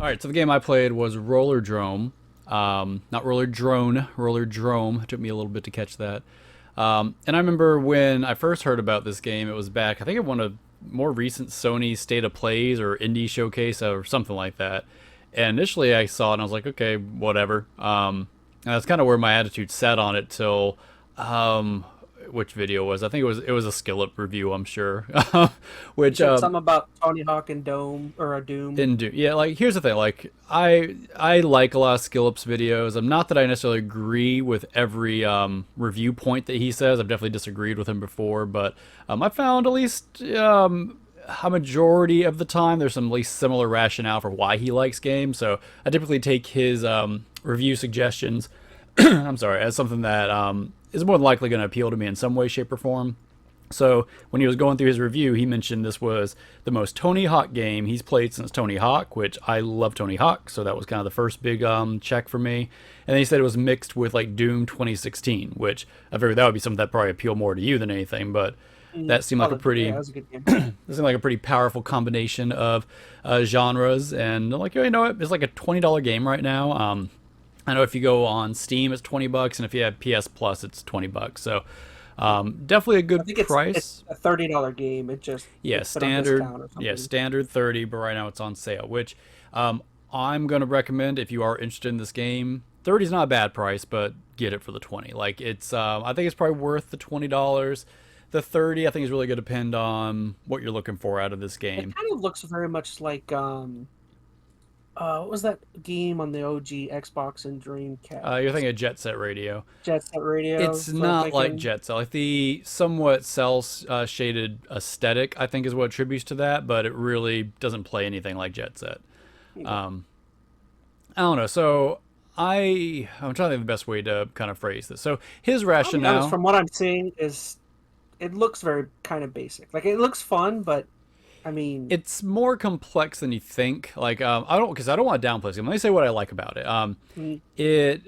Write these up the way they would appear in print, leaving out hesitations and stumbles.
All right, so the game I played was Rollerdrome. Not Roller Drone, Rollerdrome. It took me a little bit to catch that. And I remember when I first heard about this game, it was back, I think it won a more recent Sony State of Plays or Indie Showcase or something like that. And initially I saw it and I was like, okay, whatever. And that's kind of where my attitude sat on it till um, which video was? I think it was a Skillet review, I'm sure. You Which said something about Tony Hawk and Dome or a Doom. And do yeah, like here's the thing, like I like a lot of Skillup's videos. I'm not that I necessarily agree with every review point that he says. I've definitely disagreed with him before, but I found at least a majority of the time there's some at least similar rationale for why he likes games. So I typically take his review suggestions, I'm sorry, as something that is more than likely going to appeal to me in some way, shape, or form. So when he was going through his review, he mentioned this was the most Tony Hawk game he's played since Tony Hawk, which I love Tony Hawk, so that was kind of the first big check for me. And then he said it was mixed with like Doom 2016, which I figured that would be something that probably appeal more to you than anything. But that seemed like a Yeah, pretty that was a good game. that seemed like a pretty powerful combination of genres. And I'm like, you know what? It's like a $20 game right now. I know if you go on Steam, it's $20, and if you have PS Plus, it's $20. So definitely a I good think it's price. a $30 game. Yeah, It's been on standard. discount or Yeah, something. standard 30, but right now it's on sale. Which I'm gonna recommend if you are interested in this game. 30 is not a bad price, but get it for the 20. Like it's, I think it's probably worth the $20. The 30, I think, is really going to depend on what you're looking for out of this It game. kind of looks very much like what was that game on the OG Xbox and You're Dreamcast? thinking of Jet Set Radio. Jet Set Radio. It's That's what I'm not like thinking. Jet Set. Like the somewhat cell shaded aesthetic, I think, is what attributes to that, but it really doesn't play anything like Jet Set. Yeah. Um, I don't know. So I'm trying to think of the best way to kind of phrase this. So his I'll be honest. rationale. From what I'm seeing, is it looks very kind of basic. Like it looks fun, but I mean, It's more complex than you think. Like I don't want to downplay this game. Let me say what I like about it. mm, It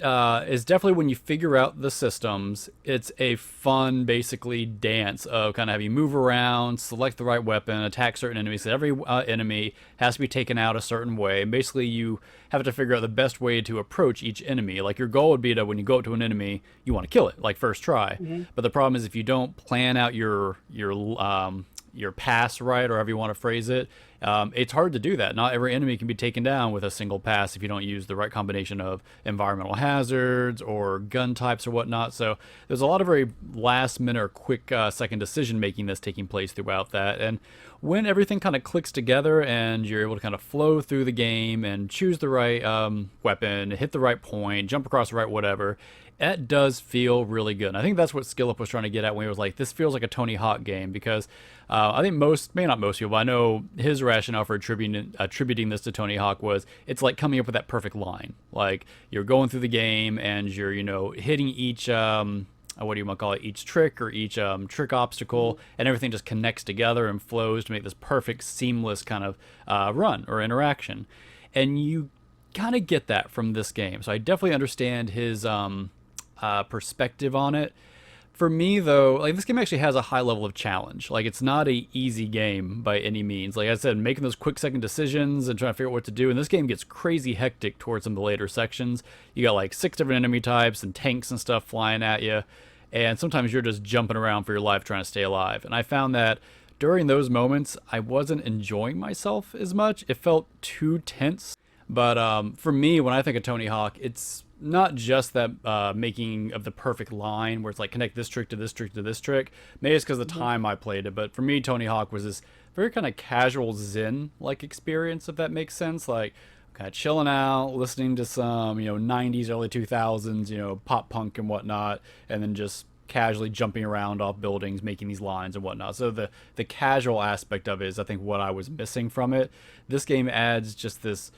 is definitely when you figure out the systems, it's a fun, basically dance of kind of having you move around, select the right weapon, attack certain enemies. So every enemy has to be taken out a certain way. And basically, you have to figure out the best way to approach each enemy. Like your goal would be to when you go up to an enemy, you want to kill it, like first try. mhm. But the problem is if you don't plan out your pass right, or however you want to phrase it, it's hard to do that. Not every enemy can be taken down with a single pass if you don't use the right combination of environmental hazards or gun types or whatnot. So there's a lot of very last minute or quick second decision making that's taking place throughout that. And when everything kind of clicks together and you're able to kind of flow through the game and choose the right weapon, hit the right point, jump across the right whatever, that does feel really good. And I think that's what Skillup was trying to get at when he was like, this feels like a Tony Hawk game, because I think maybe not most people, but I know his rationale for attributing this to Tony Hawk was it's like coming up with that perfect line. Like you're going through the game and you're, hitting each, what do you want to call it, each trick or each trick obstacle, and everything just connects together and flows to make this perfect, seamless kind of run or interaction. And you kind of get that from this game. So I definitely understand his perspective on it. For me, though, like this game actually has a high level of challenge. Like it's not a easy game by any means. Like I said, making those quick second decisions and trying to figure out what to do. And this game gets crazy hectic towards some of the later sections. You got like 6 different enemy types and tanks and stuff flying at you, and sometimes you're just jumping around for your life trying to stay alive. And I found that during those moments, I wasn't enjoying myself as much. It felt too tense. But for me, when I think of Tony Hawk, it's not just that making of the perfect line where it's like connect this trick to this trick to this trick. Maybe it's because of the Mhm. time I played it, but for me, Tony Hawk was this very kind of casual zen like experience, if that makes sense. Like kind of chilling out, listening to some 90s, early 2000s, pop punk and whatnot, and then just casually jumping around off buildings, making these lines and whatnot. So the casual aspect of it is, I think, what I was missing from it. This game adds just this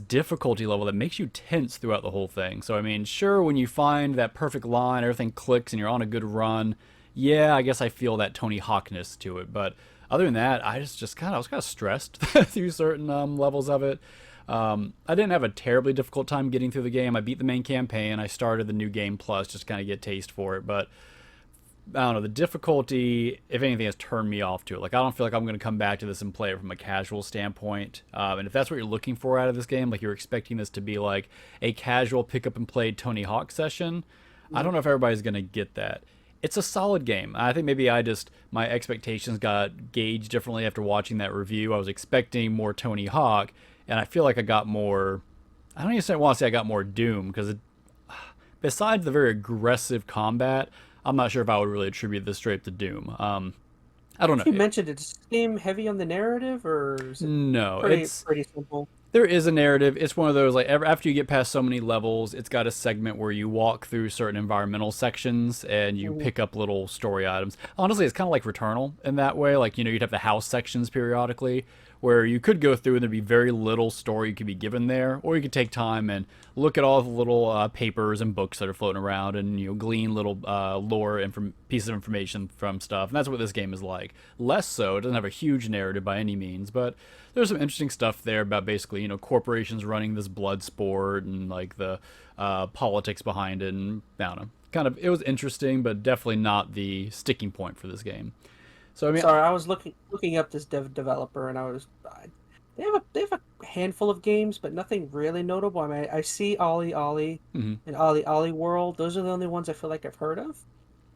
difficulty level that makes you tense throughout the whole thing. So I mean, sure, when you find that perfect line, everything clicks and you're on a good run, yeah, I guess I feel that Tony Hawkness to it. But other than that, I was kind of stressed through certain levels of it. I didn't have a terribly difficult time getting through the game. I beat the main campaign. I started the new game plus just kind of get taste for it. But I don't know, the difficulty, if anything, has turned me off to it. Like, I don't feel like I'm going to come back to this and play it from a casual standpoint. And if that's what you're looking for out of this game, like you're expecting this to be like a casual pick up and play Tony Hawk session, I don't know if everybody's going to get that. It's a solid game. I think maybe my expectations got gauged differently after watching that review. I was expecting more Tony Hawk, and I feel like I got more. I don't even want to say I got more Doom, because besides the very aggressive combat, I'm not sure if I would really attribute this straight to Doom. I don't know. You mentioned it. Is this game heavy on the narrative, or is it No, pretty simple? there is a narrative. It's one of those, like, after you get past so many levels, it's got a segment where you walk through certain environmental sections and you pick up little story items. Honestly, it's kind of like Returnal in that way. Like, you'd have the house sections periodically where you could go through and there'd be very little story you could be given there, or you could take time and look at all the little papers and books that are floating around and glean little lore and pieces of information from stuff. And that's what this game is like. Less so. It doesn't have a huge narrative by any means, but there's some interesting stuff there about basically corporations running this blood sport and like the politics behind it. And I don't know, kind of, it was interesting, but definitely not the sticking point for this game. So I mean, Sorry, I was looking up this developer, and they have a handful of games, but nothing really notable. I mean, I see Ollie Ollie and Ollie World. Those are the only ones I feel like I've heard of,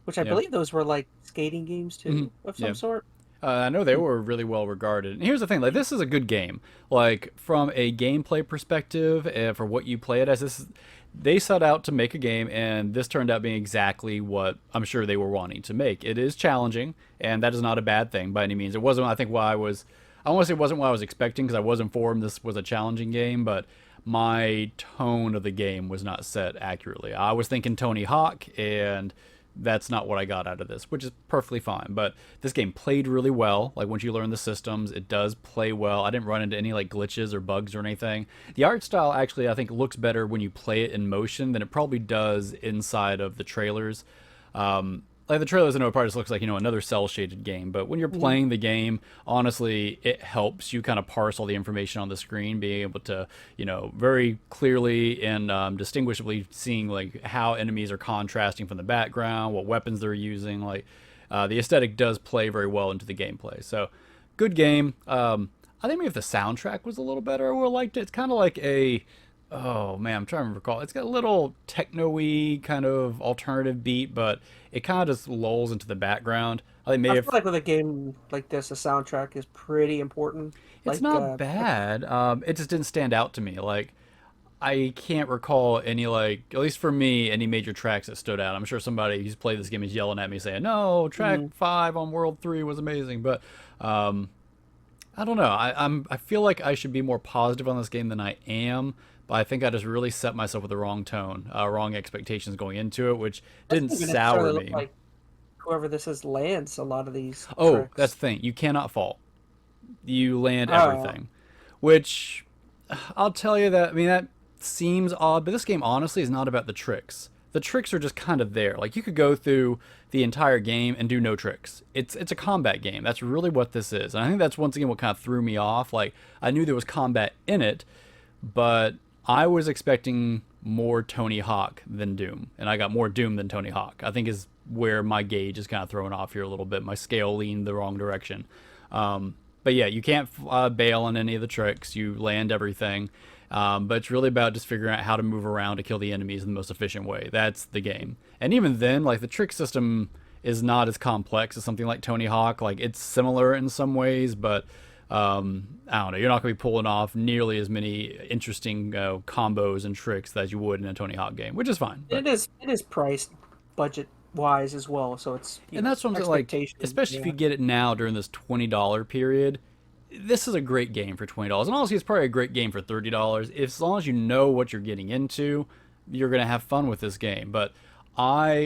which I believe those were like skating games too, of some sort. I know they were really well regarded. And here's the thing, like, this is a good game. Like, from a gameplay perspective, for what you play it as, they set out to make a game, and this turned out being exactly what I'm sure they were wanting to make. It is challenging, and that is not a bad thing by any means. It wasn't, I think, I want to say it wasn't what I was expecting, because I was informed this was a challenging game, but my tone of the game was not set accurately. I was thinking Tony Hawk, and that's not what I got out of this, which is perfectly fine. But this game played really well. Like, once you learn the systems, it does play well. I didn't run into any like glitches or bugs or anything. The art style actually, I think, looks better when you play it in motion than it probably does inside of the trailers. Like, the trailers, I know it probably just looks like, another cel-shaded game, but when you're playing the game, honestly, it helps you kind of parse all the information on the screen, being able to, very clearly and distinguishably seeing, like, how enemies are contrasting from the background, what weapons they're using. Like, the aesthetic does play very well into the gameplay. So, good game. I think maybe if the soundtrack was a little better, I would have liked it. It's kind of like oh man, I'm trying to recall. It's got a little techno-y kind of alternative beat, but it kind of just lulls into the background. I feel like with a game like this, the soundtrack is pretty important. It's not bad. It just didn't stand out to me. Like, I can't recall any, like, at least for me, any major tracks that stood out. I'm sure somebody who's played this game is yelling at me saying, "No, track 5 on World 3 was amazing." But I don't know. I feel like I should be more positive on this game than I am. But I think I just really set myself with the wrong tone, wrong expectations going into it, which didn't sour me. Like whoever this is lands a lot of these. Oh, tricks. that's the thing. You cannot fall. You land everything, which I'll tell you that. I mean, that seems odd, but this game honestly is not about the tricks. The tricks are just kind of there. Like, you could go through the entire game and do no tricks. It's a combat game. That's really what this is. And I think that's once again what kind of threw me off. Like, I knew there was combat in it, but I was expecting more Tony Hawk than Doom, and I got more Doom than Tony Hawk. I think is where my gauge is kind of thrown off here a little bit. My scale leaned the wrong direction. But yeah, you can't bail on any of the tricks. You land everything. But it's really about just figuring out how to move around to kill the enemies in the most efficient way. That's the game. And even then, like, the trick system is not as complex as something like Tony Hawk. Like, it's similar in some ways, but I don't know, you're not going to be pulling off nearly as many interesting combos and tricks as you would in a Tony Hawk game, which is fine. But it is priced budget wise as well, so it's, and that's what I'm like, especially if you get it now during this $20 period. This is a great game for $20, and honestly, it's probably a great game for $30. As long as you know what you're getting into, you're going to have fun with this game. But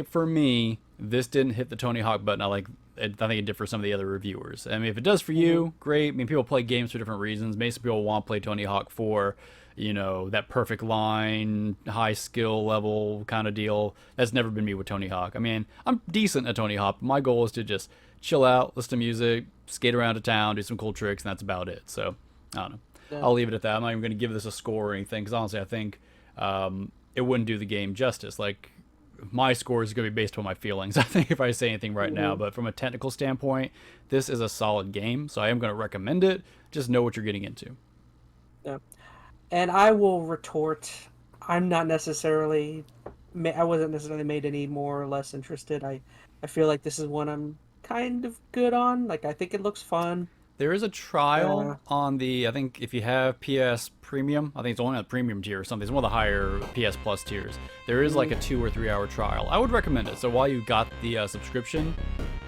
for me, this didn't hit the Tony Hawk button. I think it did for some of the other reviewers. I mean, if it does for you, great. I mean, people play games for different reasons. Maybe some people want to play Tony Hawk for, that perfect line, high skill level kind of deal. That's never been me with Tony Hawk. I mean, I'm decent at Tony Hawk. My goal is to just chill out, listen to music, skate around to town, do some cool tricks, and that's about it. So, I don't know. Yeah. I'll leave it at that. I'm not even going to give this a score or anything, because honestly, I think it wouldn't do the game justice. Like, my score is going to be based on my feelings, I think, if I say anything right now. Mm-hmm. But from a technical standpoint, this is a solid game, so I am going to recommend it. Just know what you're getting into. Yeah. And I will retort, I'm not necessarily, I wasn't necessarily made any more or less interested. I feel like this is one I'm kind of good on. Like, I think it looks fun. There is a trial Uh, on the, I think if you have PS Premium, I think it's only on the premium tier or something. It's one of the higher PS Plus tiers. There is like a 2 or 3 hour trial. I would recommend it. So while you've got the subscription,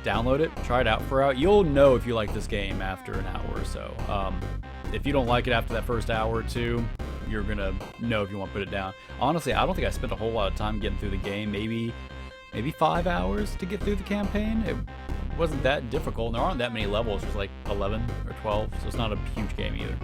download it, try it out for out. You'll know if you like this game after an hour or so. If you don't like it after that first hour or two, you're gonna know if you want to put it down. Honestly, I don't think I spent a whole lot of time getting through the game. Maybe 5 hours to get through the campaign. It wasn't that difficult, and there aren't that many levels. There's like 11 or 12, so it's not a huge game either.